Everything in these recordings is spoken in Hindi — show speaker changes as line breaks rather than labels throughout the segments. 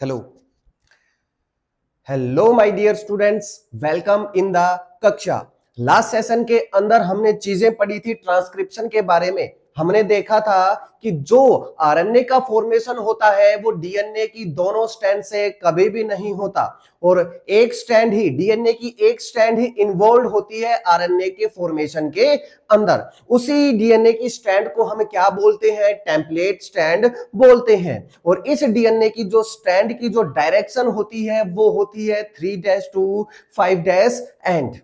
Hello hello my dear students, welcome in the कक्षा। लास्ट सेशन के अंदर हमने चीजें पढ़ी थी ट्रांसक्रिप्शन के बारे में। हमने देखा था कि जो आरएनए का फॉर्मेशन होता है वो डीएनए की दोनों स्ट्रैंड से कभी भी नहीं होता और एक स्ट्रैंड ही डीएनए की एक स्ट्रैंड ही इन्वॉल्व होती है आरएनए के फॉर्मेशन के अंदर। उसी डीएनए की स्ट्रैंड को हम क्या बोलते हैं? टेम्पलेट स्ट्रैंड बोलते हैं। और इस डीएनए की जो स्ट्रैंड की जो डायरेक्शन होती है वो होती है 3' to 5' एंड।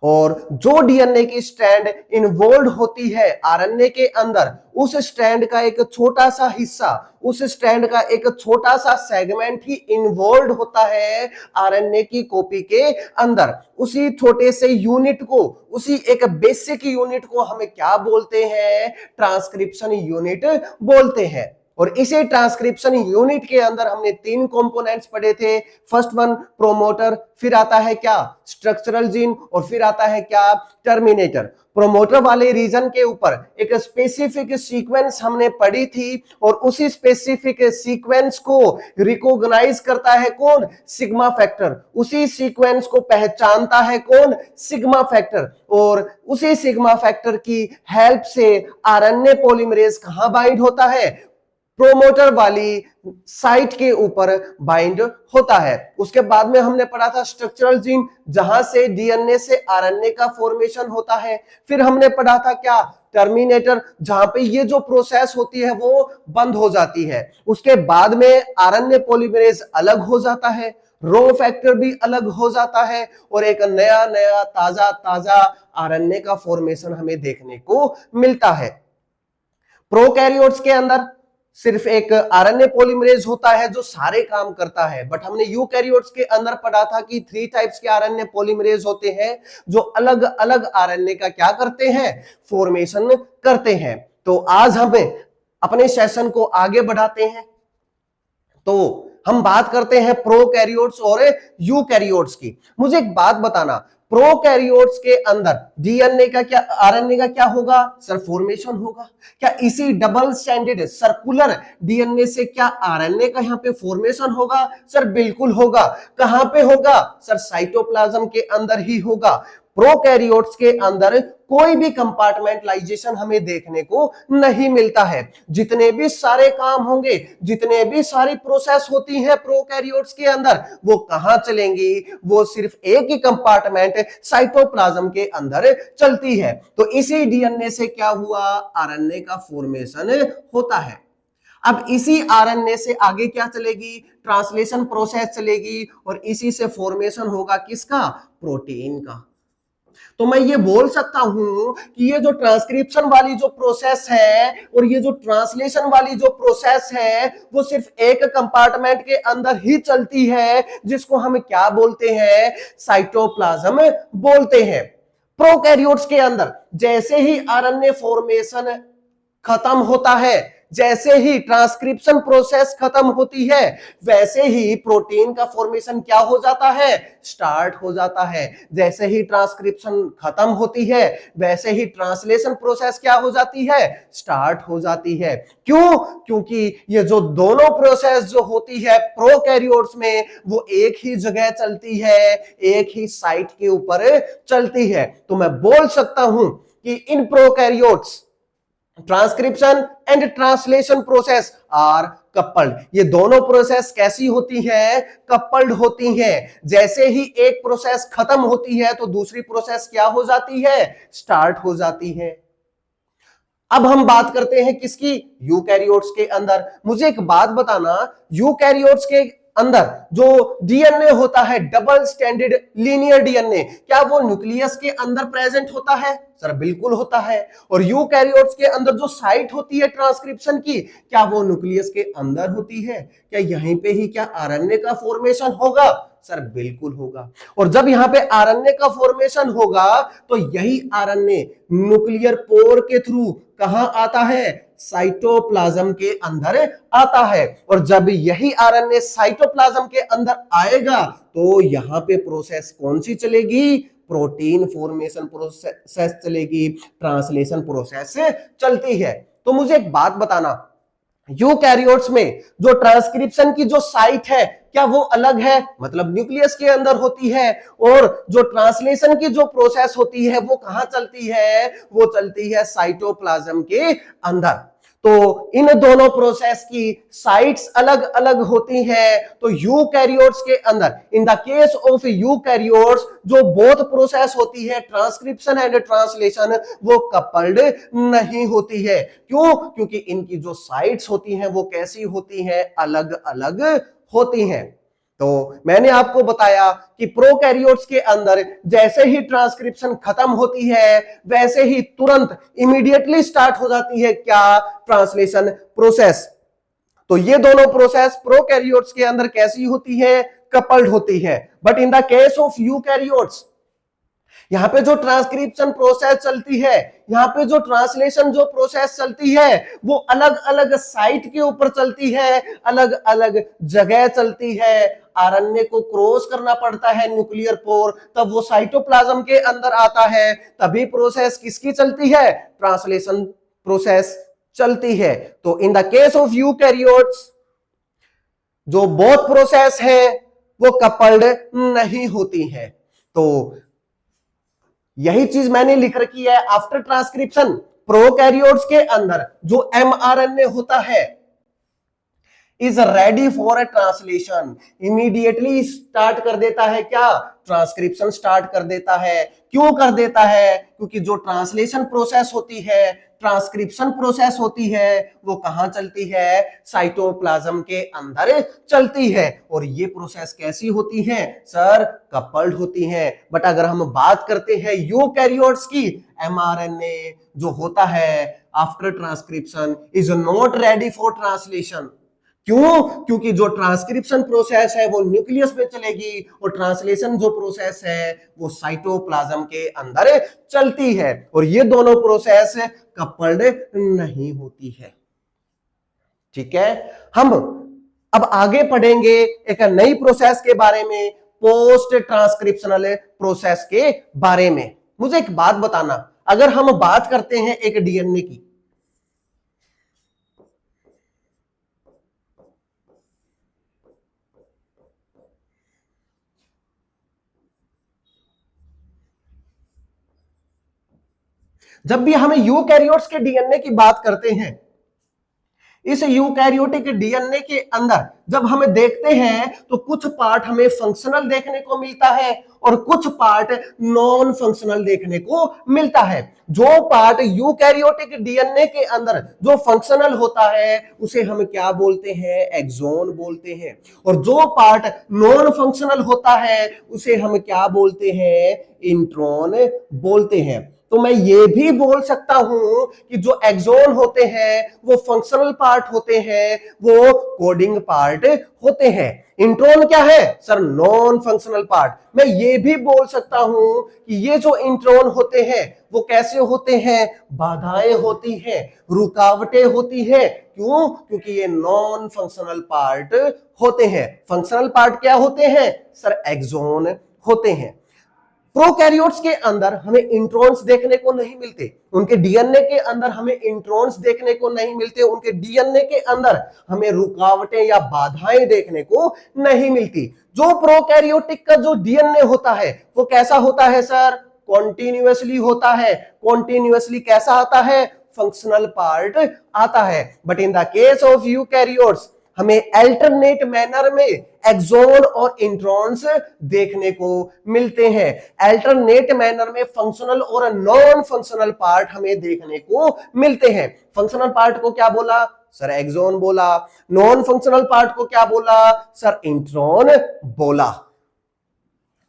और जो डीएनए की स्ट्रैंड इन्वॉल्व होती है आरएनए के अंदर, उस स्ट्रैंड का एक छोटा सा हिस्सा, उस स्ट्रैंड का एक छोटा सा सेगमेंट ही इन्वॉल्व होता है आरएनए की कॉपी के अंदर। उसी छोटे से यूनिट को, उसी एक बेसिक यूनिट को हम क्या बोलते हैं? ट्रांसक्रिप्शन यूनिट बोलते हैं। और इसे ट्रांसक्रिप्शन यूनिट के अंदर हमने 3 कंपोनेंट्स पढ़े थे। फर्स्ट वन प्रोमोटर, फिर आता है क्या? स्ट्रक्चरल जीन, और फिर आता है क्या? टर्मिनेटर। प्रोमोटर वाले रीजन के ऊपर एक स्पेसिफिक सीक्वेंस हमने पढ़ी थी और उसी स्पेसिफिक सीक्वेंस को रिकॉग्नाइज करता है कौन? Sigma factor. उसी सीक्वेंस को पहचानता है कौन? Sigma factor. और उसी सिग्मा फैक्टर की हेल्प से आरएनए पॉलीमरेज कहां बाइंड होता है? प्रोमोटर वाली साइट के ऊपर बाइंड होता है। उसके बाद में हमने पढ़ा था स्ट्रक्चरल जीन, जहां से डीएनए से आरएनए का फॉर्मेशन होता है। फिर हमने पढ़ा था क्या? टर्मिनेटर, जहां पे ये जो प्रोसेस होती है वो बंद हो जाती है। उसके बाद में आरएनए पॉलीमरेज अलग हो जाता है, रो फैक्टर भी अलग हो जाता है और एक नया नया ताजा ताजा आरएनए का फॉर्मेशन हमें देखने को मिलता है। प्रोकैरियोट्स के अंदर सिर्फ एक आरएनए पॉलीमरेज होता है जो सारे काम करता है, बट हमने यूकैरियोट्स के अंदर पढ़ा था कि 3 टाइप्स के आरएनए पॉलीमरेज होते हैं जो अलग अलग आरएनए का क्या करते हैं? फॉर्मेशन करते हैं। तो आज हम अपने सेशन को आगे बढ़ाते हैं, तो हम बात करते हैं प्रोकैरियोट्स और यूकैरियोट्स की। मुझे एक बात बताना, प्रोकैरियोट्स के अंदर डीएनए का क्या, आरएनए का क्या होगा? सर फॉर्मेशन होगा। क्या इसी डबल स्टैंडर्ड सर्कुलर डीएनए से क्या आरएनए का यहां पे फॉर्मेशन होगा? सर बिल्कुल होगा। कहां पे होगा? सर साइटोप्लाज्म के अंदर ही होगा। प्रोकैरियोट्स के अंदर कोई भी कंपार्टमेंटलाइजेशन हमें देखने को नहीं मिलता है। जितने भी सारे काम होंगे, जितने भी सारी प्रोसेस होती है प्रोकैरियोट्स के अंदर, वो कहां चलेंगी? वो सिर्फ एक ही कंपार्टमेंट साइटोप्लाज्म के अंदर चलती है। तो इसी डीएनए से क्या हुआ? आरएनए का फॉर्मेशन होता है। अब इसी आरएनए से आगे क्या चलेगी? ट्रांसलेशन प्रोसेस चलेगी और इसी से फॉर्मेशन होगा किसका? प्रोटीन का। तो मैं ये बोल सकता हूं कि ये जो ट्रांसक्रिप्शन वाली जो प्रोसेस है और ये जो ट्रांसलेशन वाली जो प्रोसेस है वो सिर्फ एक कंपार्टमेंट के अंदर ही चलती है, जिसको हम क्या बोलते हैं? साइटोप्लाज्म बोलते हैं। प्रोकैरियोट्स के अंदर जैसे ही आरएनए फॉर्मेशन खत्म होता है, जैसे ही ट्रांसक्रिप्शन प्रोसेस खत्म होती है, वैसे ही प्रोटीन का फॉर्मेशन क्या हो जाता है? स्टार्ट हो जाता है। जैसे ही ट्रांसक्रिप्शन खत्म होती है, वैसे ही ट्रांसलेशन प्रोसेस क्या हो जाती है? स्टार्ट हो जाती है। क्यों? क्योंकि ये जो दोनों प्रोसेस जो होती है प्रोकैरियोट्स में, वो एक ही जगह चलती है, एक ही साइट के ऊपर चलती है। तो मैं बोल सकता हूं कि इन prokaryotes transcription and translation process are coupled. ये दोनों प्रोसेस कैसी होती है? कपल्ड होती हैं। जैसे ही एक प्रोसेस खत्म होती है तो दूसरी प्रोसेस क्या हो जाती है? स्टार्ट हो जाती है। अब हम बात करते हैं किसकी? यूकैरियोट्स के अंदर। मुझे एक बात बताना, यूकैरियोट्स के अंदर जो डीएनए होता है डबल स्टैंडर्ड लीनियर डीएनए, क्या वो न्यूक्लियस के अंदर प्रेजेंट होता है? सर बिल्कुल होता है। और यूकैरियोट्स के अंदर जो साइट होती है ट्रांसक्रिप्शन की, क्या वो न्यूक्लियस के अंदर होती है? क्या यहीं पे ही क्या आरएनए का फॉर्मेशन होगा? सर बिल्कुल होगा। और जब यहां पे आरएनए का फॉर्मेशन होगा तो यही आरएनए न्यूक्लियर पोर के थ्रू कहां आता है? साइटोप्लाज्म के अंदर आता है। और जब यही आरएनए साइटोप्लाज्म के अंदर आएगा तो यहां पे प्रोसेस कौन सी चलेगी? प्रोटीन फॉर्मेशन प्रोसेस चलेगी, ट्रांसलेशन प्रोसेस चलती है। तो मुझे एक बात बताना, यूकैरियोट्स में जो ट्रांसक्रिप्शन की जो साइट है क्या वो अलग है, मतलब न्यूक्लियस के अंदर होती है, और जो ट्रांसलेशन की जो प्रोसेस होती है वो कहां चलती है, वो चलती है साइटोप्लाज्म के अंदर। तो इन दोनों प्रोसेस की साइट्स अलग अलग होती हैं। तो यूकैरियोट्स के अंदर, in the case of eukaryotes, जो बोथ प्रोसेस होती है ट्रांसक्रिप्शन एंड ट्रांसलेशन, वो कपल्ड नहीं होती है। क्यों? क्योंकि इनकी जो साइट्स होती हैं वो कैसी होती हैं, अलग अलग होती हैं। तो मैंने आपको बताया कि प्रोकैरियोट्स के अंदर जैसे ही ट्रांसक्रिप्शन खत्म होती है वैसे ही तुरंत इमीडिएटली स्टार्ट हो जाती है क्या, ट्रांसलेशन प्रोसेस। तो ये दोनों प्रोसेस प्रोकैरियोट्स के अंदर कैसी होती है, कपल्ड होती है। But in the case of eukaryotes, यहां पे जो ट्रांसक्रिप्शन प्रोसेस चलती है, यहां पे जो ट्रांसलेशन जो प्रोसेस चलती है वो अलग अलग साइट के ऊपर चलती है, अलग अलग जगह चलती है। आरएनए को क्रॉस करना पड़ता है न्यूक्लियर पोर, तब वो साइटोप्लाज्म के अंदर आता है। तभी प्रोसेस किसकी चलती है, ट्रांसलेशन प्रोसेस चलती है। तो in the case of eukaryotes जो बोथ प्रोसेस है वो कपल्ड नहीं होती है। तो यही चीज मैंने लिख रखी है। आफ्टर ट्रांसक्रिप्शन प्रोकैरियोट्स के अंदर जो एमआरएनए होता है is ready for a translation, immediately start कर देता है क्या, ट्रांसक्रिप्शन स्टार्ट कर देता है। क्यों कर देता है? क्योंकि जो ट्रांसलेशन प्रोसेस होती है, ट्रांसक्रिप्शन प्रोसेस होती है, वो कहां चलती है, साइटोप्लाज्म के अंदर चलती है। और ये प्रोसेस कैसी होती है सर, कपल्ड होती है। बट अगर हम बात करते हैं यूकैरियोट्स की, एमआरएनए जो होता है after transcription is not ready for translation. क्यों? क्योंकि जो ट्रांसक्रिप्शन प्रोसेस है वो न्यूक्लियस में चलेगी और ट्रांसलेशन जो प्रोसेस है वो साइटोप्लाज्म के अंदर चलती है। और ये दोनों प्रोसेस कपल्ड नहीं होती है। ठीक है, हम अब आगे पढ़ेंगे एक नई प्रोसेस के बारे में, पोस्ट ट्रांसक्रिप्शनल प्रोसेस के बारे में। मुझे एक बात बताना, अगर हम बात करते हैं एक डीएनए की, जब भी हमें यूकैरियोट्स के डीएनए की बात करते हैं, इस यूकैरियोटिक डीएनए के अंदर जब हमें देखते हैं तो कुछ पार्ट हमें फंक्शनल देखने को मिलता है और कुछ पार्ट नॉन फंक्शनल देखने को मिलता है। जो पार्ट यूकैरियोटिक डीएनए के अंदर जो फंक्शनल होता है उसे हम क्या बोलते हैं, एक्सोन बोलते हैं। और जो पार्ट नॉन फंक्शनल होता है उसे हम क्या बोलते हैं, इंट्रॉन बोलते हैं। तो मैं ये भी बोल सकता हूं कि जो एक्सोन होते हैं वो फंक्शनल पार्ट होते हैं, वो कोडिंग पार्ट होते हैं। इंट्रॉन क्या है सर, नॉन फंक्शनल पार्ट। मैं ये भी बोल सकता हूं कि ये जो इंट्रॉन होते हैं वो कैसे होते हैं, बाधाएं होती हैं, रुकावटें होती हैं। क्यों? क्योंकि ये नॉन फंक्शनल पार्ट होते हैं। फंक्शनल पार्ट क्या होते हैं सर, एक्सोन होते हैं। प्रोकैरियोट्स के अंदर हमें इंट्रॉन्स देखने को नहीं मिलते, उनके डीएनए के अंदर हमें इंट्रॉन्स देखने को नहीं मिलते, उनके डीएनए के अंदर हमें रुकावटें या बाधाएं देखने को नहीं मिलती। जो प्रोकैरियोटिक का जो डीएनए होता है वो कैसा होता है सर, कॉन्टिन्यूअसली होता है। कॉन्टिन्यूअसली कैसा आता है, फंक्शनल पार्ट आता है। But in the case of eukaryotes हमें अल्टरनेट मैनर में एक्सोन और इंट्रॉन्स देखने को मिलते हैं। अल्टरनेट मैनर में फंक्शनल और नॉन फंक्शनल पार्ट हमें देखने को मिलते हैं। फंक्शनल पार्ट को क्या बोला सर, एक्सोन बोला। नॉन फंक्शनल पार्ट को क्या बोला सर, इंट्रॉन बोला।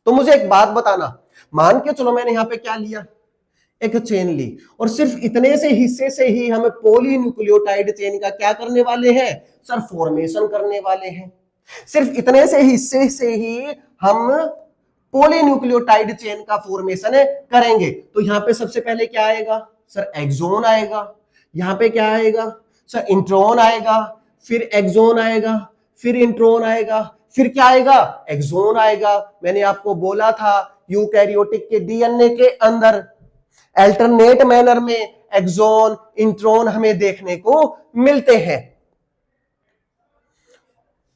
तो मुझे एक बात बताना, मान के चलो मैंने यहां पे क्या लिया, एक चेन ली, और सिर्फ इतने से हिस्से से ही हम पॉलीन्यूक्लियोटाइड चेन का क्या करने वाले हैं सर, फॉर्मेशन करने वाले हैं। सिर्फ इतने से हिस्से से ही हम पॉलीन्यूक्लियोटाइड चेन का फॉर्मेशन करेंगे। तो यहां पे सबसे पहले क्या आएगा सर, एक्सोन आएगा। यहां पे क्या आएगा सर, इंट्रॉन आएगा, फिर एक्सोन आएगा, फिर इंट्रॉन आएगा, फिर क्या आएगा, एक्सोन आएगा। मैंने आपको बोला था यूकैरियोटिक के डीएनए के अंदर अल्टरनेट मैनर में एक्सोन इंट्रॉन हमें देखने को मिलते हैं।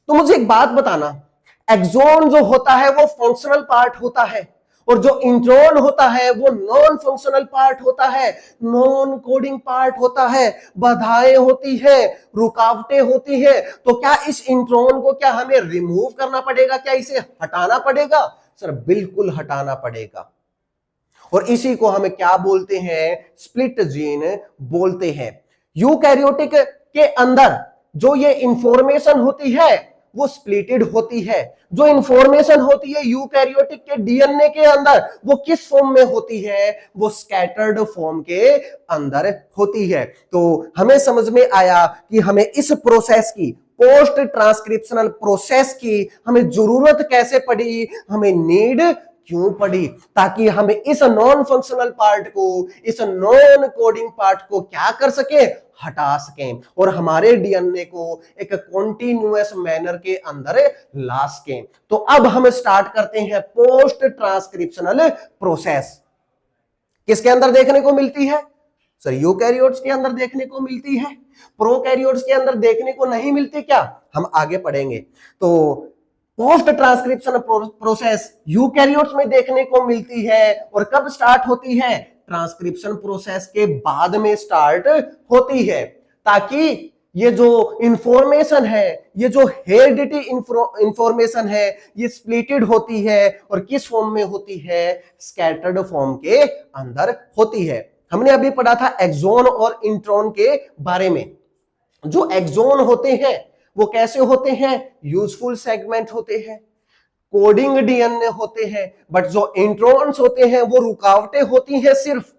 तो मुझे एक बात बताना, एक्सॉन जो होता है वो फंक्शनल पार्ट होता है और जो इंट्रॉन होता है वो नॉन फंक्शनल पार्ट होता है, नॉन कोडिंग पार्ट होता है, बाधाएं होती है, रुकावटें होती है। तो क्या इस इंट्रॉन को क्या हमें रिमूव करना पड़ेगा, क्या इसे हटाना पड़ेगा? सर बिल्कुल हटाना पड़ेगा। और इसी को हमें क्या बोलते हैं? स्प्लिट जीन बोलते हैं। यूकैरियोटिक के अंदर जो ये इंफॉर्मेशन होती है वो स्प्लिटेड होती है। जो इंफॉर्मेशन होती है यूकैरियोटिक के डीएनए के अंदर वो किस फॉर्म में होती है? वो स्कैटर्ड फॉर्म के अंदर होती है। तो हमें समझ में आया कि हमें इस प्रोसेस की, पोस्ट ट्रांसक्रिप्शनल प्रोसेस की हमें जरूरत कैसे पड़ी, हमें नीड क्यों पड़ी, ताकि हम इस नॉन फंक्शनल पार्ट को, इस नॉन कोडिंग पार्ट को क्या कर सके? हटा सकें और हमारे डीएनए को एक कॉन्टिन्यूअस मैनर के अंदर ला सकें। तो अब हम स्टार्ट करते हैं पोस्ट ट्रांसक्रिप्शनल प्रोसेस। किसके अंदर देखने को मिलती है? सर यूकैरियोट्स के अंदर देखने को मिलती है, प्रोकैरियोट्स के अंदर देखने को नहीं मिलती क्या? हम आगे पढ़ेंगे। तो पोस्ट ट्रांसक्रिप्शन प्रोसेस यूकैरियोट्स में देखने को मिलती है और कब स्टार्ट होती है? ट्रांसक्रिप्शन प्रोसेस के बाद में स्टार्ट होती है, ताकि ये जो इंफॉर्मेशन है, ये जो हेरिडिटी इंफॉर्मेशन है, ये स्प्लिटेड होती है और किस फॉर्म में होती है? स्कैटर्ड फॉर्म के अंदर होती है। हमने अभी पढ़ा था एक्सॉन और इंट्रॉन के बारे में। जो एक्सॉन होते हैं वो कैसे होते हैं? यूजफुल सेगमेंट होते हैं, कोडिंग डीएनए होते हैं। बट जो इंट्रॉन्स होते हैं वो रुकावटें होती हैं। सिर्फ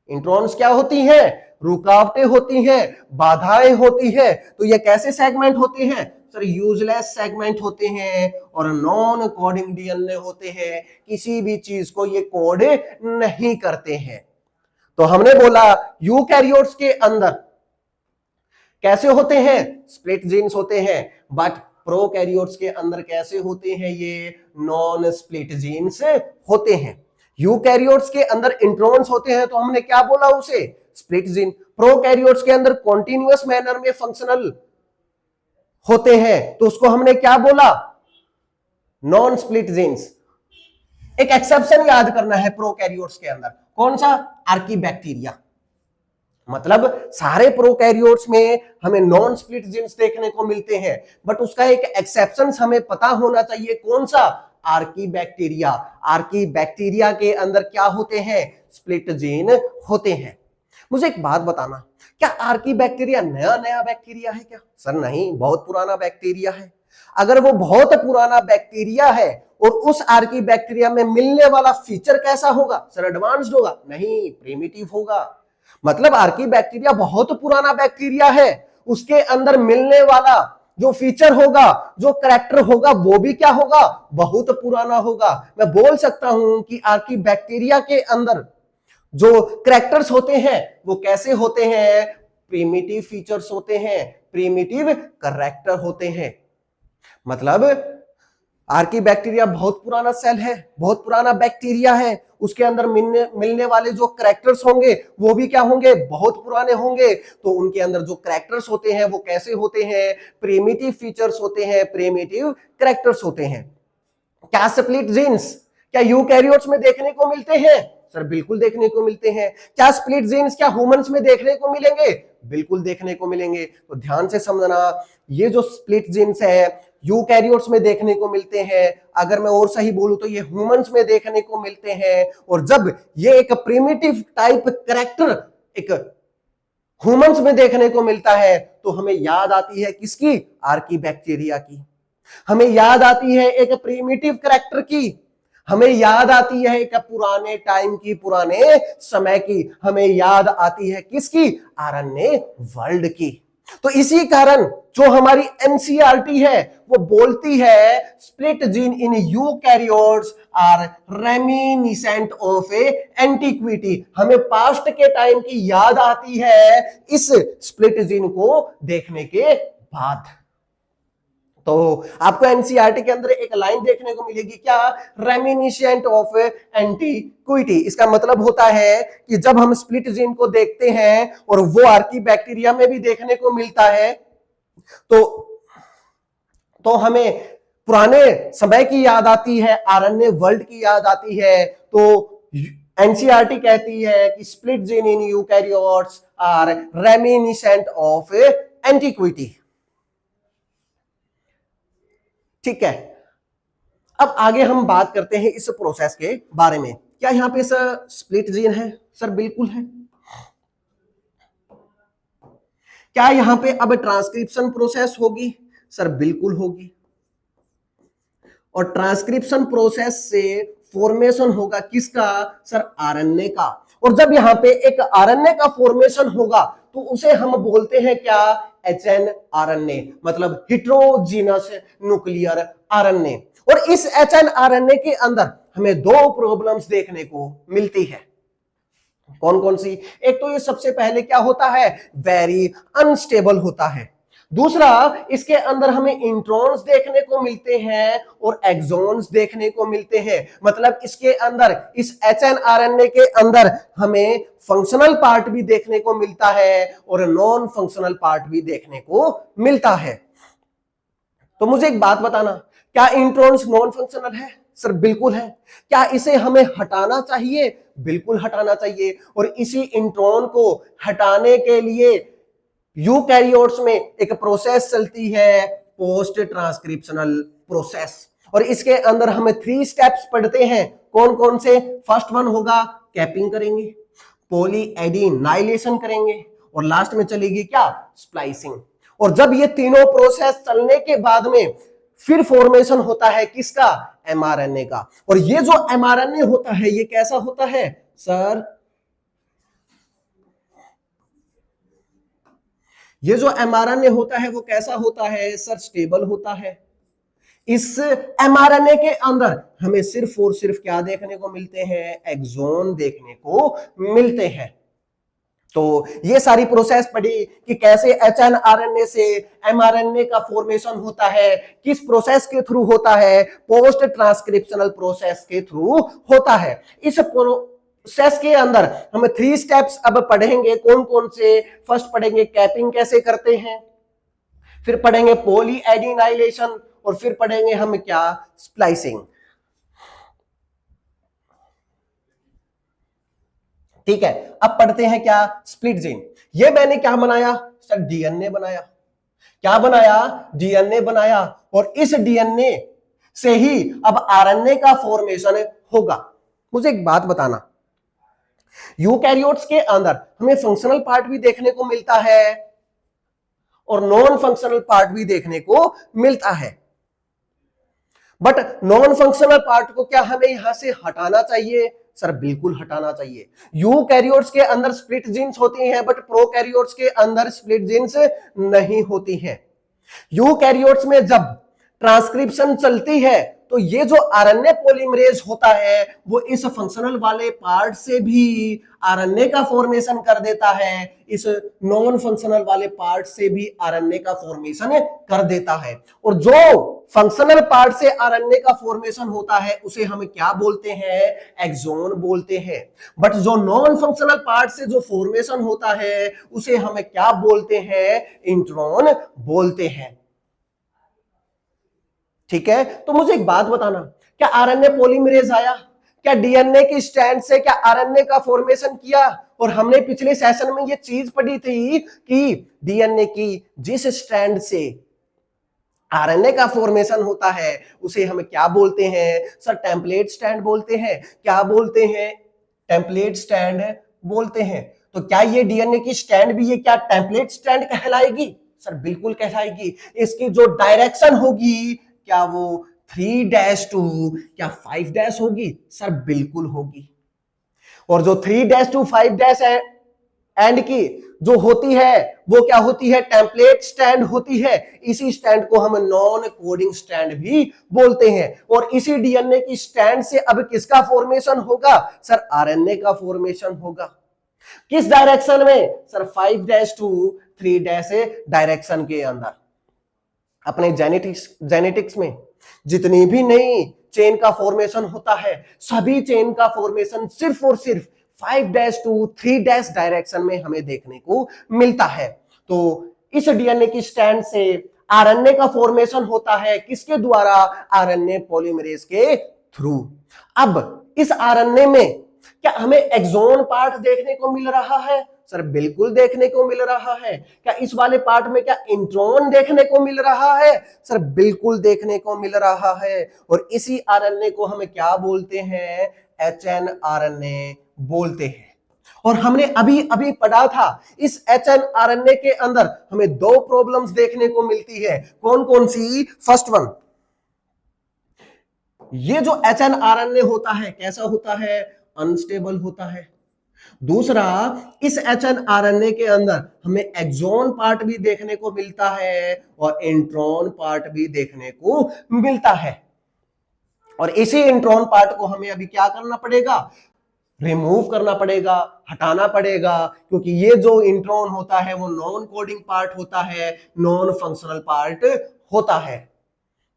इंट्रॉन्स क्या होती हैं? रुकावटें होती हैं, बाधाएं होती है। तो ये कैसे सेगमेंट होते हैं? सर यूजलेस सेगमेंट होते हैं और नॉन कोडिंग डीएनए होते हैं, किसी भी चीज को ये कोड नहीं करते हैं। तो हमने बोला यूकैरियोट्स के अंदर कैसे होते हैं? स्प्लिट जीन्स होते हैं। बट प्रोकैरियोट्स के अंदर कैसे होते हैं? ये नॉन स्प्लिट जीन्स होते हैं। यूकैरियोट्स के अंदर इंट्रॉन्स होते हैं तो हमने क्या बोला उसे? Split gene. प्रोकैरियोट्स के अंदर कॉन्टिन्यूअस मैनर में फंक्शनल होते हैं तो उसको हमने क्या बोला? Non split genes. एक एक्सेप्शन याद करना है प्रोकैरियोट्स के अंदर, कौन सा? आर्कीबैक्टीरिया। मतलब सारे प्रोकैरियोट्स में हमें नॉन स्प्लिट जीन्स देखने को मिलते हैं, बट उसका एक एक्सेप्शन हमें पता होना चाहिए, कौन सा? आर्कीबैक्टीरिया। आर्कीबैक्टीरिया के अंदर क्या होते हैं? स्प्लिट जीन होते हैं। मुझे एक बात बताना, क्या आर्कीबैक्टीरिया नया नया बैक्टीरिया है क्या? सर नहीं, बहुत पुराना बैक्टीरिया है। अगर वो बहुत पुराना बैक्टीरिया है और उस आर्कीबैक्टीरिया में मिलने वाला फीचर कैसा होगा? सर एडवांस्ड होगा? नहीं, प्रिमिटिव होगा। मतलब आर्कीबैक्टीरिया बहुत पुराना बैक्टीरिया है, उसके अंदर मिलने वाला जो फीचर होगा, जो करैक्टर होगा, वो भी क्या होगा? बहुत पुराना होगा। मैं बोल सकता हूं कि आर्कीबैक्टीरिया के अंदर जो करैक्टर्स होते हैं वो कैसे होते हैं? प्रिमिटिव फीचर्स होते हैं, प्रिमिटिव करैक्टर होते हैं। मतलब आर्कीबैक्टीरिया बहुत पुराना सेल है, बहुत पुराना बैक्टीरिया है, उसके अंदर मिलने वाले जो करैक्टर्स होंगे वो भी क्या होंगे? बहुत पुराने होंगे। तो उनके अंदर जो करैक्टर्स होते हैं वो कैसे होते हैं? प्रिमिटिव फीचर्स होते हैं, प्रिमिटिव करैक्टर्स होते हैं। क्या स्प्लिट जीन्स क्या यूकैरियोट्स में देखने को मिलते हैं? सर बिल्कुल देखने को मिलते हैं। क्या स्प्लिट जीन्स क्या ह्यूमंस में देखने को मिलेंगे? बिल्कुल देखने को मिलेंगे। तो ध्यान से समझना, ये जो स्प्लिट जीन्स है यूकैरियोट्स में देखने को मिलते हैं, अगर मैं और सही बोलूं तो ये ह्यूमंस में देखने को मिलते हैं। और जब ये एक प्रिमिटिव टाइप करैक्टर एक ह्यूमंस में देखने को मिलता है तो हमें याद आती है किसकी? आर्कीबैक्टीरिया की। हमें याद आती है एक प्रिमिटिव करैक्टर की, हमें याद आती है एक पुराने टाइम की, पुराने समय की, हमें याद आती है किसकी? आरएनए वर्ल्ड की। तो इसी कारण जो हमारी एनसीईआरटी है वो बोलती है split gene in eukaryotes are reminiscent of a antiquity. हमें पास्ट के टाइम की याद आती है इस स्प्लिट जीन को देखने के बाद। तो आपको एनसीईआरटी के अंदर एक लाइन देखने को मिलेगी, क्या? Reminiscent of antiquity. इसका मतलब होता है कि जब हम स्प्लिट जीन को देखते हैं और वो आर्कीबैक्टीरिया में भी देखने को मिलता है, तो तो हमें पुराने समय की याद आती है, आरएनए वर्ल्ड की याद आती है। तो एनसीईआरटी कहती है कि split gene in eukaryotes are reminiscent of antiquity. ठीक है, अब आगे हम बात करते हैं इस प्रोसेस के बारे में। क्या यहां पे सर स्प्लिट जीन है? सर बिल्कुल है। क्या यहां पे अब ट्रांसक्रिप्शन प्रोसेस होगी? सर बिल्कुल होगी। और ट्रांसक्रिप्शन प्रोसेस से फॉर्मेशन होगा किसका? सर आरएनए का। और जब यहां पे एक आरएनए का फॉर्मेशन होगा तो उसे हम बोलते हैं क्या? एचएनआरएनए, मतलब हेटेरोजीनस न्यूक्लियर आरएनए। और इस एचएनआरएनए के अंदर हमें दो प्रॉब्लम्स देखने को मिलती है। कौन कौन सी? एक तो ये सबसे पहले क्या होता है? वेरी अनस्टेबल होता है। दूसरा, इसके अंदर हमें इंट्रॉन्स देखने को मिलते हैं और एक्सॉन्स देखने को मिलते हैं। मतलब इसके अंदर, इस एचएनआरएनए के अंदर हमें फंक्शनल पार्ट भी देखने को मिलता है और नॉन फंक्शनल पार्ट भी देखने को मिलता है। तो मुझे एक बात बताना, क्या इंट्रॉन्स नॉन फंक्शनल है? सर बिल्कुल है। क्या इसे हमें हटाना चाहिए? बिल्कुल हटाना चाहिए। और इसी इंट्रॉन को हटाने के लिए यूकैरियोट्स में एक प्रोसेस चलती है, पोस्ट ट्रांसक्रिप्शनल प्रोसेस। और इसके अंदर हमें 3 स्टेप्स पढ़ते हैं। कौन कौन से? फर्स्ट वन होगा कैपिंग करेंगे, पॉलीएडिनाइलेशन करेंगे और लास्ट में चलेगी क्या? स्प्लाइसिंग। और जब ये तीनों प्रोसेस चलने के बाद में फिर फॉर्मेशन होता है किसका? एमआरएनए का। और ये जो एमआरएनए होता है ये कैसा होता है? सर ये जो एमआरएनए होता है वो कैसा होता है? सर स्टेबल होता है। इस एमआरएनए के अंदर हमें सिर्फ और सिर्फ क्या देखने को मिलते हैं? एक्सॉन देखने को मिलते हैं। तो ये सारी प्रोसेस पढ़ी कि कैसे एचएनआरएनए से एमआरएनए का फॉर्मेशन होता है, किस प्रोसेस के थ्रू होता है? पोस्ट ट्रांसक्रिप्शनल प्रोसेस के थ्रू होता है। इस प्रोसेस के अंदर हम 3 स्टेप्स अब पढ़ेंगे। कौन कौन से? फर्स्ट पढ़ेंगे कैपिंग कैसे करते हैं, फिर पढ़ेंगे पॉलीएडिनाइलेशन और फिर पढ़ेंगे हम क्या? स्प्लाइसिंग। ठीक है, अब पढ़ते हैं क्या? Split gene. ये मैंने क्या बनाया? सर डीएनए बनाया। क्या बनाया? डीएनए बनाया। और इस डीएनए से ही अब आरएनए का फॉर्मेशन होगा। मुझे एक बात बताना, यूकैरियोट्स के अंदर हमें फंक्शनल पार्ट भी देखने को मिलता है और नॉन फंक्शनल पार्ट भी देखने को मिलता है। बट नॉन फंक्शनल पार्ट को क्या हमें यहां से हटाना चाहिए? सर बिल्कुल हटाना चाहिए। यूकैरियोट्स के अंदर स्प्लिट जीन्स होती हैं बट प्रोकैरियोट्स के अंदर स्प्लिट जीन्स नहीं होती हैं। यूकैरियोट्स में जब ट्रांसक्रिप्शन चलती है तो ये जो आरएनए पॉलीमरेज होता है वो इस फंक्शनल वाले पार्ट से भी आरएनए का फॉर्मेशन कर देता है, इस नॉन फंक्शनल वाले पार्ट से भी आरएनए का फॉर्मेशन कर देता है। और जो फंक्शनल पार्ट से आरएनए का फॉर्मेशन होता है उसे हम क्या बोलते हैं? एक्सॉन बोलते हैं। बट जो नॉन फंक्शनल पार्ट से जो फॉर्मेशन होता है उसे हम क्या बोलते हैं? इंट्रॉन बोलते हैं। ठीक है, तो मुझे एक बात बताना, क्या आरएनए पॉलीमरेज आया? क्या डीएनए की स्ट्रैंड से क्या आरएनए का फॉर्मेशन किया? और हमने पिछले सेशन में ये चीज पढ़ी थी कि डीएनए की जिस स्ट्रैंड से आरएनए का फॉर्मेशन होता है उसे हम क्या बोलते हैं? सर टेम्पलेट स्ट्रैंड बोलते हैं। क्या बोलते हैं? टेम्पलेट स्ट्रैंड बोलते हैं। तो क्या ये डीएनए की स्ट्रैंड भी ये क्या टेम्पलेट स्ट्रैंड कहलाएगी? सर बिल्कुल कहलाएगी। इसकी जो डायरेक्शन होगी क्या वो 3' टू क्या 5' होगी? सर बिल्कुल होगी। और जो 3' टू 5' है एंड की जो होती है वो क्या होती है? टेम्पलेट स्टैंड होती है। इसी स्टैंड को हम नॉन कोडिंग स्टैंड भी बोलते हैं। और इसी डीएनए की स्टैंड से अब किसका फॉर्मेशन होगा? सर आरएनए का फॉर्मेशन होगा। किस डायरेक्शन में? सर 5' टू 3' डायरेक्शन के अंदर। अपने जेनेटिक्स में जितनी भी नई चेन का फॉर्मेशन होता है सभी चेन का फॉर्मेशन सिर्फ और सिर्फ 5' टू 3' डायरेक्शन में हमें देखने को मिलता है। तो इस डीएनए की स्ट्रैंड से आरएनए का फॉर्मेशन होता है किसके द्वारा? आरएनए पॉलीमरेज के थ्रू। अब इस आरएनए में क्या हमें एक्सॉन पार्ट देखने को मिल रहा है? सर बिल्कुल देखने को मिल रहा है। क्या इस वाले पार्ट में क्या इंट्रॉन देखने को मिल रहा है? सर बिल्कुल देखने को मिल रहा है। और इसी आरएनए को हम क्या बोलते हैं? एचएनआरएनए बोलते हैं। और हमने अभी अभी पढ़ा था इस एचएनआरएनए के अंदर हमें दो प्रॉब्लम्स देखने को मिलती है। कौन कौन सी? फर्स्ट वन, ये जो एचएनआरएनए होता है कैसा होता है? अनस्टेबल होता है। दूसरा, इस एचएनआरएनए के अंदर हमें एक्सॉन पार्ट भी देखने को मिलता है और इंट्रॉन पार्ट भी देखने को मिलता है। और इसी इंट्रॉन पार्ट को हमें अभी क्या करना पड़ेगा? रिमूव करना पड़ेगा, हटाना पड़ेगा, क्योंकि ये जो इंट्रॉन होता है वो नॉन कोडिंग पार्ट होता है, नॉन फंक्शनल पार्ट होता है।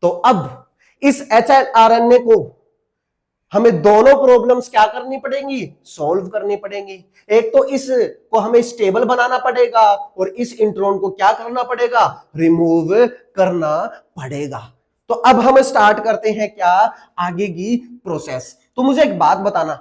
तो अब इस एचएनआरएनए को हमें दोनों प्रॉब्लम्स क्या करनी पड़ेंगी? सॉल्व करनी पड़ेंगी। एक तो इस को हमें स्टेबल बनाना पड़ेगा और इस इंट्रॉन को क्या करना पड़ेगा? रिमूव करना पड़ेगा। तो अब हम स्टार्ट करते हैं क्या? आगे की प्रोसेस। तो मुझे एक बात बताना,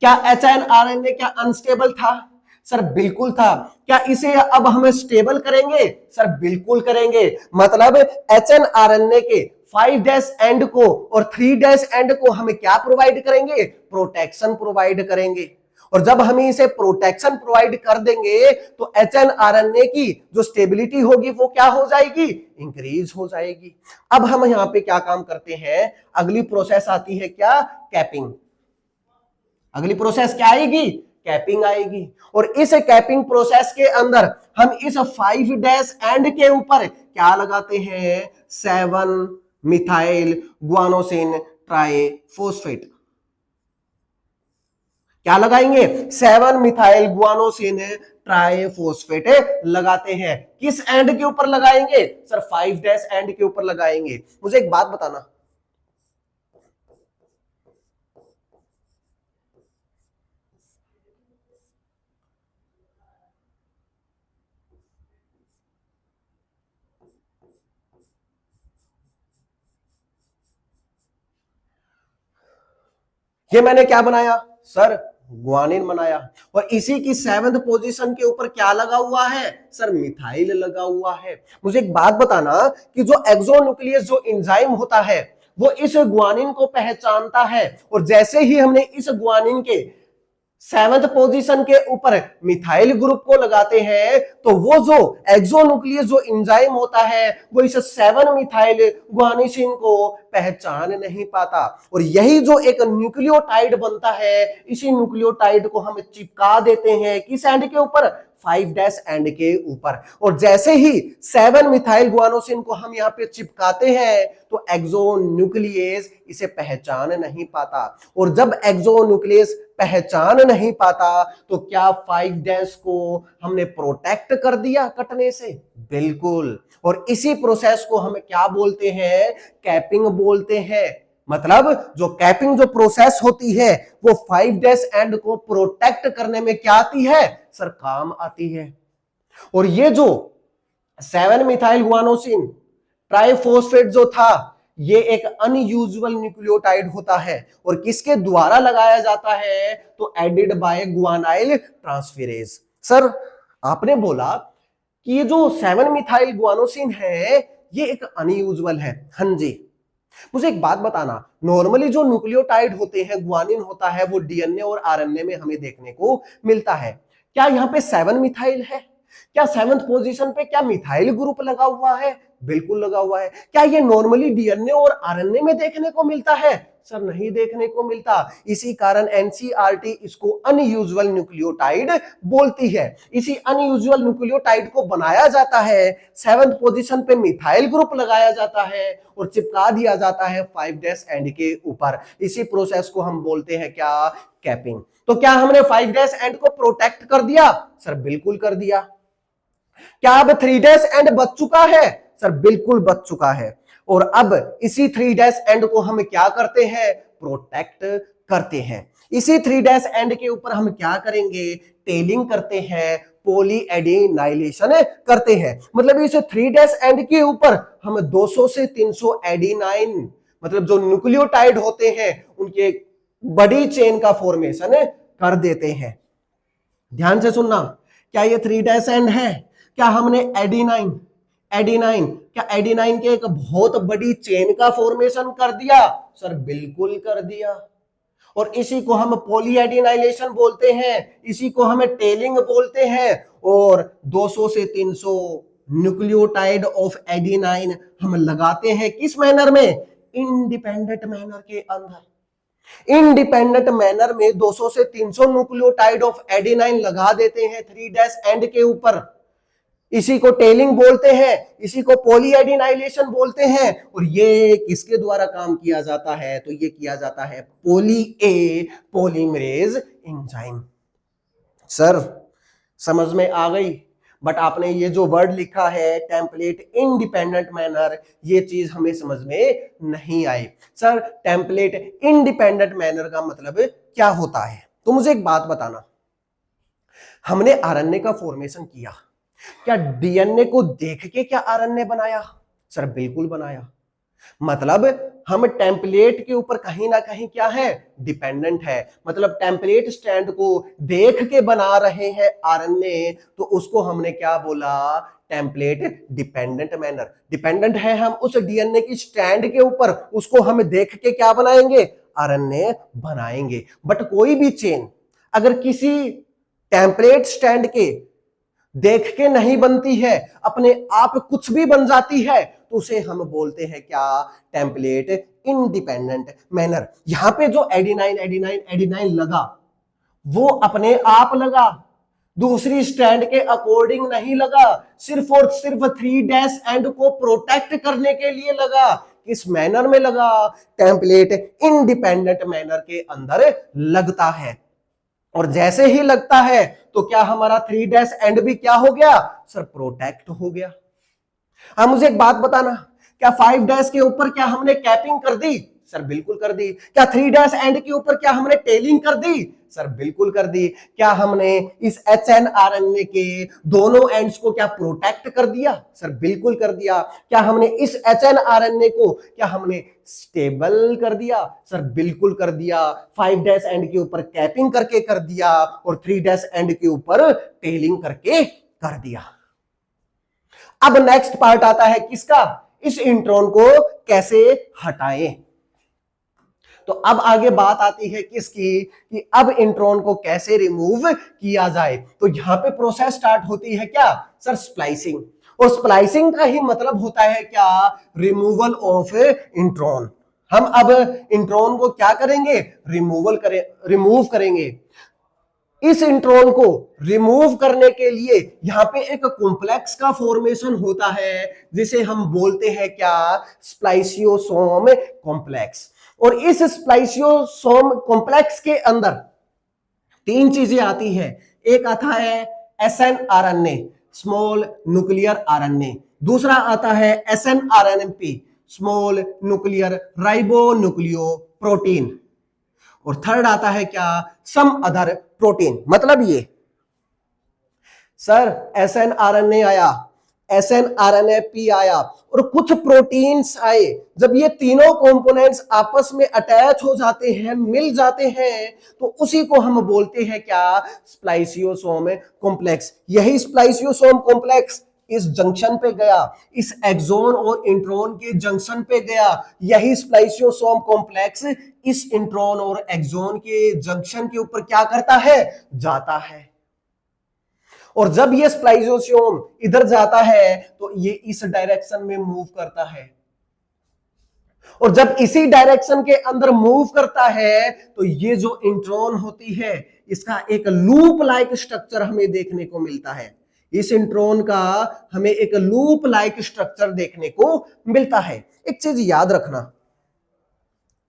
क्या एचएनआरएनए क्या अनस्टेबल था? सर बिल्कुल था। क्या इसे अब हम स्टेबल करेंगे? सर बिल्कुल करेंगे। मतलब एचएनआरएनए के 5' एंड को और 3' एंड को हमें क्या प्रोवाइड करेंगे? प्रोटेक्शन प्रोवाइड करेंगे। और जब हम इसे प्रोटेक्शन प्रोवाइड कर देंगे तो एचएनआरएनए की जो स्टेबिलिटी होगी वो क्या हो जाएगी? इंक्रीज हो जाएगी। अब हम यहां पे क्या काम करते हैं? अगली प्रोसेस आती है क्या? कैपिंग। अगली प्रोसेस क्या आएगी? कैपिंग आएगी। और इस कैपिंग प्रोसेस के अंदर हम इस 5' एंड के ऊपर क्या लगाते हैं? 7 मिथाइल गुआनोसिन ट्राइफॉस्फेट। क्या लगाएंगे? 7 मिथाइल गुआनोसिन ट्राइफॉस्फेट लगाते हैं। किस एंड के ऊपर लगाएंगे? सर 5' एंड के ऊपर लगाएंगे। मुझे एक बात बताना, ये मैंने क्या बनाया? सर ग्वानिन बनाया। और इसी की 7th पोजीशन के ऊपर क्या लगा हुआ है? सर मिथाइल लगा हुआ है। मुझे एक बात बताना कि जो एक्सोन्यूक्लियस जो एंजाइम होता है वो इस ग्वानिन को पहचानता है, और जैसे ही हमने इस ग्वानिन के 7th पोजीशन के ऊपर मिथाइल ग्रुप को लगाते हैं तो वो जो एक्सोन्यूक्लियस जो एंजाइम होता है वो इस 7 मिथाइल गुआनिसिन को पहचान नहीं पाता। और यही जो एक न्यूक्लियोटाइड बनता है, इसी न्यूक्लियोटाइड को हम चिपका देते हैं किस एंड के ऊपर? 5' एंड के ऊपर। और जैसे ही 7 मिथाइल गुआनोसिन को हम यहाँ पे चिपकाते हैं तो एक्सोन्यूक्लियस इसे पहचान नहीं पाता। और जब एक्सोन्यूक्लियस पहचान नहीं पाता तो क्या 5' को हमने प्रोटेक्ट कर दिया कटने से? बिल्कुल। और इसी प्रोसेस को हम क्या बोलते हैं? कैपिंग बोलते हैं। मतलब जो कैपिंग जो प्रोसेस होती है वो 5' एंड को प्रोटेक्ट करने में क्या आती है? सर काम आती है। और ये जो 7 मिथाइल गुआनोसिन ट्राइफॉस्फेट जो था ये एक अनयूजुअल न्यूक्लियोटाइड होता है और किसके द्वारा लगाया जाता है? तो एडिड बाय गुआनाइल ट्रांसफेरेज। सर आपने बोला कि ये जो 7 मिथाइल गुआनोसिन है ये एक अनयूजुअल है। हाँ जी। मुझे एक बात बताना, नॉर्मली जो न्यूक्लियोटाइड होते हैं, ग्वानिन होता है, वो डीएनए और आरएनए में हमें देखने को मिलता है। क्या यहाँ पे 7 मिथाइल है? क्या 7th पोजीशन पे क्या मिथाइल ग्रुप लगा हुआ है? बिल्कुल लगा हुआ है। क्या ये नॉर्मली डीएनए और आरएनए में देखने को मिलता है? सर नहीं देखने को मिलता। इसी कारण एनसीईआरटी इसको अनयूजुअल न्यूक्लियोटाइड बोलती है। इसी अनयूजुअल न्यूक्लियोटाइड को बनाया जाता है, 7th पोजीशन पे मिथाइल ग्रुप लगाया जाता है और चिपका दिया जाता है 5' एंड के ऊपर। इसी प्रोसेस को हम बोलते हैं क्या? कैपिंग। तो क्या हमने 5' एंड को प्रोटेक्ट कर दिया? सर बिल्कुल कर दिया। क्या अब 3' एंड बच चुका है? सर बिल्कुल बच चुका है। और अब इसी 3' एंड को हम क्या करते हैं? प्रोटेक्ट करते हैं। इसी 3' एंड के ऊपर हम क्या करेंगे, टेलिंग करते हैं, पॉली एडिनाइलेशन करते हैं। मतलब इस 3' एंड के ऊपर हम 200 से 300 एडिनाइन मतलब जो न्यूक्लियोटाइड होते हैं उनके बड़ी चेन का फॉर्मेशन कर देते हैं। ध्यान से सुनना, क्या ये 3' एंड है? क्या हमने एडिनाइन एडिनाइन क्या एडिनाइन के एक बहुत बड़ी चेन का फॉर्मेशन कर दिया? सर बिल्कुल कर दिया। और इसी को हम पॉलीएडिनाइलेशन बोलते हैं, इसी को हम टेलिंग बोलते हैं। और 200 से 300 न्यूक्लियोटाइड ऑफ एडिनाइन हम लगाते हैं किस मैनर में? इंडिपेंडेंट मैनर के अंदर। इंडिपेंडेंट मैनर में 200 से 300 न्यूक्लियोटाइड ऑफ एडिनाइन लगा देते हैं 3' एंड के ऊपर। इसी को टेलिंग बोलते हैं, इसी को पॉलीएडिनाइलेशन बोलते हैं। और ये किसके द्वारा काम किया जाता है? तो ये किया जाता है पॉलीमरेज एंजाइम। सर समझ में आ गई? बट आपने ये जो वर्ड लिखा है टेम्पलेट इंडिपेंडेंट मैनर, ये चीज हमें समझ में नहीं आई। सर टेम्पलेट इंडिपेंडेंट मैनर का मतलब क्या होता है? तो मुझे एक बात बताना, हमने आरएनए का फॉर्मेशन किया, क्या डीएनए को देख के क्या आरएनए बनाया? सर बिल्कुल बनाया। मतलब हम टेम्पलेट के ऊपर कहीं ना कहीं क्या है? डिपेंडेंट है। मतलब टेम्पलेट स्टैंड को देख के बना रहे हैं आरएनए, तो उसको हमने क्या बोला? Template dependent manner. डिपेंडेंट है हम उस डीएनए की स्टैंड के ऊपर, उसको हम देख के क्या बनाएंगे? आरएनए बनाएंगे। बट कोई भी चेन अगर किसी टेम्पलेट स्टैंड के देख के नहीं बनती है, अपने आप कुछ भी बन जाती है, तो उसे हम बोलते हैं क्या? Template independent manner. यहां पे जो एडिनाइन एडिनाइन एडिनाइन लगा वो अपने आप लगा, दूसरी स्टैंड के अकॉर्डिंग नहीं लगा, सिर्फ और सिर्फ 3' एंड को प्रोटेक्ट करने के लिए लगा। किस मैनर में लगा? टेम्पलेट इंडिपेंडेंट मैनर के अंदर लगता है। और जैसे ही लगता है तो क्या हमारा 3' एंड भी क्या हो गया? सर प्रोटेक्ट हो गया। अब मुझे एक बात बताना, क्या 5' के ऊपर क्या हमने कैपिंग कर दी? सर बिल्कुल कर दी। क्या 3' एंड के ऊपर क्या हमने टेलिंग कर दी? सर बिल्कुल कर दी। क्या हमने इस HNRNA के दोनों एंड्स को क्या प्रोटेक्ट कर दिया? सर बिल्कुल कर दिया। क्या हमने इस HNRNA को क्या हमने स्टेबल कर दिया? सर बिल्कुल कर दिया। 5' एंड के ऊपर कैपिंग करके कर दिया और 3' एंड के ऊपर टेलिंग करके कर दिया। अब नेक्स्ट पार्ट आता है किसका? इस इंट्रॉन को कैसे हटाएं। तो अब आगे बात आती है किसकी? कि अब इंट्रॉन को कैसे रिमूव किया जाए। तो यहां पे प्रोसेस स्टार्ट होती है क्या? Sir splicing. और स्प्लाइसिंग का ही मतलब होता है क्या? Removal of intron. हम अब इंट्रॉन को क्या करेंगे? रिमूव करेंगे। इस इंट्रॉन को रिमूव करने के लिए यहां पे एक कॉम्प्लेक्स का फॉर्मेशन होता है जिसे हम बोलते हैं क्या? Spliceosome complex. और इस स्प्लाइसियोसोम कॉम्प्लेक्स के अंदर तीन चीजें आती हैं। एक आता है SNRNA, स्मॉल न्यूक्लियर आरएनए। दूसरा आता है SNRNP, small nuclear ribonucleoprotein. और थर्ड आता है क्या? Some other protein. मतलब ये सर SNRNA आया, SNRNP आया और कुछ प्रोटीन्स आए। जब ये तीनों कंपोनेंट्स आपस में अटैच हो जाते हैं, मिल जाते हैं, तो उसी को हम बोलते हैं क्या? Spliceosome complex. यही स्प्लाइसियोसोम कॉम्प्लेक्स इस जंक्शन पे गया, इस एक्सोन और इंट्रॉन के जंक्शन पे गया। यही स्प्लाइसियोसोम कॉम्प्लेक्स इस इंट्रॉन और एक्सोन के जंक्शन के ऊपर क्या करता है? जाता है। और जब ये स्प्लाइसियोसोम इधर जाता है तो ये इस डायरेक्शन में मूव करता है। और जब इसी डायरेक्शन के अंदर मूव करता है तो ये जो इंट्रॉन होती है इसका एक लूप लाइक स्ट्रक्चर हमें देखने को मिलता है। इस इंट्रॉन का हमें एक लूप लाइक स्ट्रक्चर देखने को मिलता है। एक चीज याद रखना,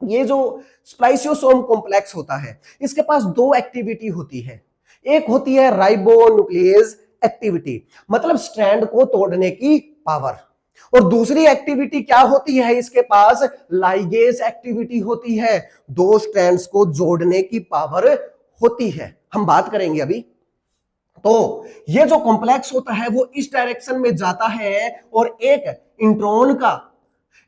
ये जो स्प्लाइसियोसोम कॉम्प्लेक्स होता है इसके पास दो एक्टिविटी होती है। एक होती है राइबोन्यूक्लियेज एक्टिविटी, मतलब स्ट्रैंड को तोड़ने की पावर। और दूसरी एक्टिविटी क्या होती है इसके पास, लाइगेज एक्टिविटी होती है, दो स्ट्रैंड्स को जोड़ने की पावर होती है, हम बात करेंगे अभी। तो ये जो कॉम्प्लेक्स होता है वो इस डायरेक्शन में जाता है और एक इंट्रॉन का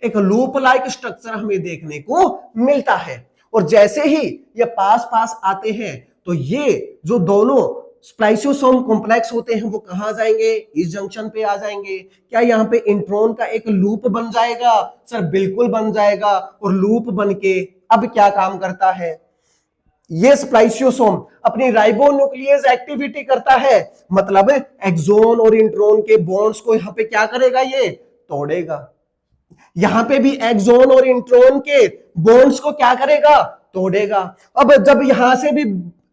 एक लूप लाइक स्ट्रक्चर हमें देखने को मिलता है। और जैसे ही ये पास पास आते हैं तो ये जो दोनों स्प्लाइसियोसोम कॉम्प्लेक्स होते हैं वो कहां जाएंगे, इस जंक्शन पे आ जाएंगे। क्या यहाँ पे इंट्रॉन का एक लूप बन जाएगा? सर बिल्कुल बन जाएगा। और लूप बन के अब क्या काम करता है, ये स्प्लाइसियोसोम अपनी राइबोन्यूक्लियस एक्टिविटी करता है, मतलब एक्सोन और इंट्रॉन के बॉन्ड्स को यहां पे क्या करेगा, ये तोड़ेगा। यहां पे भी एक्सोन और इंट्रॉन के बॉन्ड्स को क्या करेगा, तोड़ेगा। अब जब यहां से भी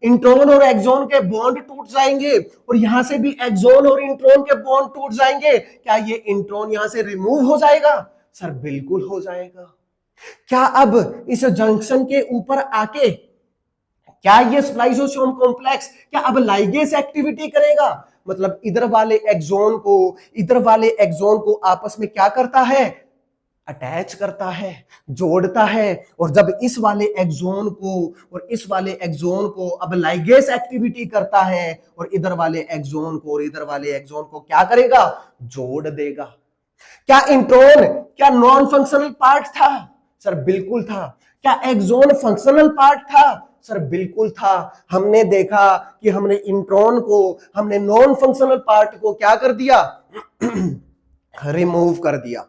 इंट्रॉन और एक्सोन के बॉन्ड टूट जाएंगे और यहां से भी एक्सोन और इंट्रॉन के बॉन्ड टूट जाएंगे, क्या ये इंट्रॉन यहां से रिमूव हो जाएगा? सर बिल्कुल हो जाएगा। क्या अब इस जंक्शन के ऊपर आके क्या ये स्प्लाइसोसोम कॉम्प्लेक्स क्या अब लाइगेज एक्टिविटी करेगा? मतलब इधर वाले एक्सोन को इधर वाले एक्सोन को आपस में क्या करता है, अटैच करता है, जोड़ता है। और जब इस वाले एक्सोन को और इस वाले एक्सोन को अब लाइगेज एक्टिविटी करता है और इधर वाले एक्सोन को और इधर वाले एक्सोन को क्या करेगा, जोड़ देगा। क्या इंट्रॉन क्या नॉन फंक्शनल पार्ट था? सर बिल्कुल था। क्या एक्सोन फंक्शनल पार्ट था? सर बिल्कुल था। हमने देखा कि हमने इंट्रॉन को, हमने नॉन फंक्शनल पार्ट को क्या कर दिया, रिमूव कर दिया।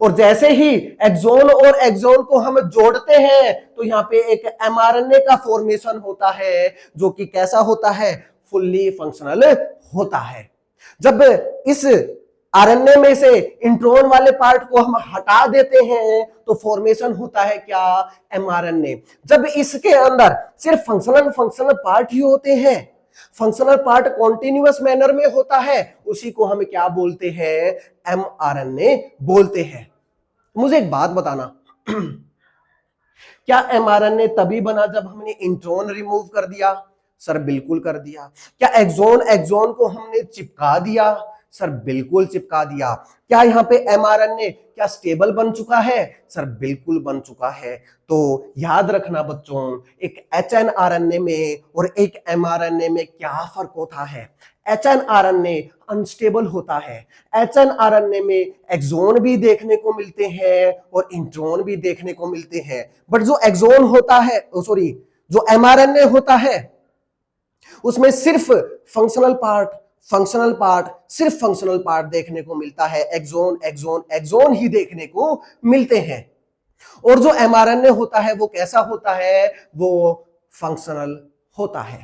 और जैसे ही एक्सोन और एक्सोन को हम जोड़ते हैं तो यहां पे एक एमआरएनए का फॉर्मेशन होता है, जो कि कैसा होता है, फुल्ली फंक्शनल होता है। जब इस आरएनए में से इंट्रॉन वाले पार्ट को हम हटा देते हैं तो फॉर्मेशन होता है क्या, एमआरएनए। जब इसके अंदर सिर्फ फंक्शनल पार्ट ही होते हैं, फंक्शनल पार्ट कॉन्टिन्यूअस मैनर में होता है, उसी को हम क्या बोलते हैं, एमआरएनए बोलते हैं। मुझे एक बात बताना, क्या एमआरएनए तभी बना जब हमने इंट्रॉन रिमूव कर दिया? सर बिल्कुल कर दिया। क्या एक्सोन एक्सोन को हमने चिपका दिया? सर बिल्कुल चिपका दिया। क्या यहाँ पे एमआरएनए क्या स्टेबल बन चुका है? सर बिल्कुल बन चुका है। तो याद रखना बच्चों, एक एचएनआरएनए में और एक एमआरएनए में क्या फर्क होता है। एचएनआरएनए अनस्टेबल होता है। एचएनआरएनए में एक्सोन भी देखने को मिलते हैं और इंट्रॉन भी देखने को मिलते हैं, बट जो एक्सोन होता है, सॉरी जो एमआरएनए होता है उसमें सिर्फ सिर्फ फंक्शनल पार्ट देखने को मिलता है। एक्सोन ही देखने को मिलते हैं। और जो एमआरएनए होता है वो कैसा होता है, वो फंक्शनल होता है।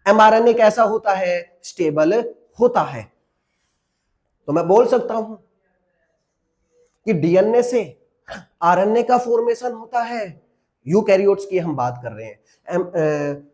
एमआरएनए कैसा होता है, स्टेबल होता है। तो मैं बोल सकता हूं कि डीएनए से आरएनए का फॉर्मेशन होता है। यूकैरियोट्स की हम बात कर रहे हैं।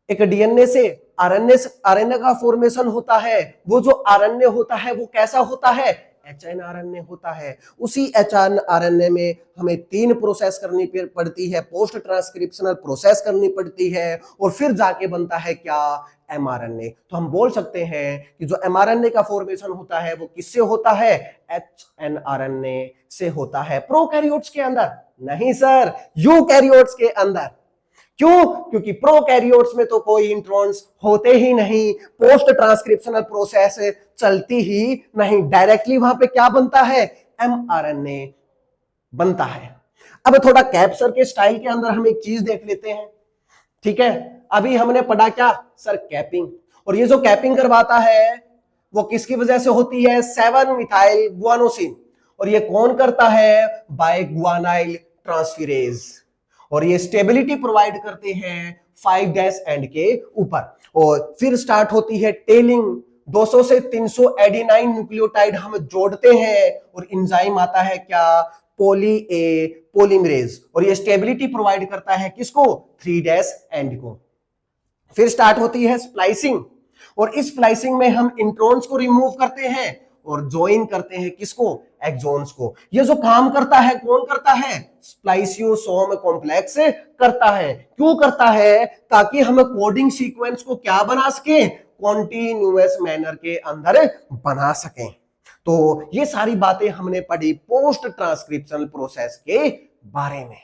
एक डीएनए से आरएनए का फॉर्मेशन होता है। वो जो आरएनए होता है वो कैसा होता है, एचएनआरएनए होता है। उसी एचएनआरएनए में हमें 3 प्रोसेस करनी पड़ती है, पोस्ट ट्रांसक्रिप्शनल प्रोसेस करनी पड़ती है और फिर जाके बनता है क्या, एमआरएनए। तो हम बोल सकते हैं कि जो एमआरएनए का फॉर्मेशन होता है वो किससे होता है, एचएनआरएनए से होता है। प्रोकैरियोट्स के अंदर नहीं सर, यूकैरियोट्स के अंदर। क्यों? क्योंकि प्रोकैरियोट्स में तो कोई इंट्रॉन्स होते ही नहीं, पोस्ट ट्रांसक्रिप्शनल प्रोसेस चलती ही नहीं, डायरेक्टली वहां पे क्या बनता है, एमआरएनए बनता है। अब थोड़ा कैप्सर के स्टाइल के अंदर हम एक चीज देख लेते हैं, ठीक है। अभी हमने पढ़ा क्या सर, कैपिंग। और ये जो कैपिंग करवाता है वो किसकी वजह से होती है, 7 मिथाइल गुआनोसिन। और ये कौन करता है, बाय गुआनाइल ट्रांसफेरेज। और ये स्टेबिलिटी प्रोवाइड करते हैं 5' एंड के ऊपर। और फिर स्टार्ट होती है टेलिंग, 200 से 300 एडिनाइन न्यूक्लियोटाइड हम जोड़ते हैं और एंजाइम आता है क्या, पॉली ए पॉलीमरेज। और ये स्टेबिलिटी प्रोवाइड करता है किसको, 3' एंड को। फिर स्टार्ट होती है स्प्लाइसिंग, और इस स्प्लाइसिंग में हम इंट्रॉन्स को रिमूव करते हैं और ज्वाइन करते हैं किसको, एक्सोन्स को। ये जो काम करता है कौन करता है, स्प्लाइसियोसोम कॉम्प्लेक्स करता है। क्यों करता है, ताकि हम कोडिंग सीक्वेंस को क्या बना सके, कॉन्टिन्यूअस मैनर के अंदर बना सकें। तो ये सारी बातें हमने पढ़ी पोस्ट ट्रांसक्रिप्शनल प्रोसेस के बारे में।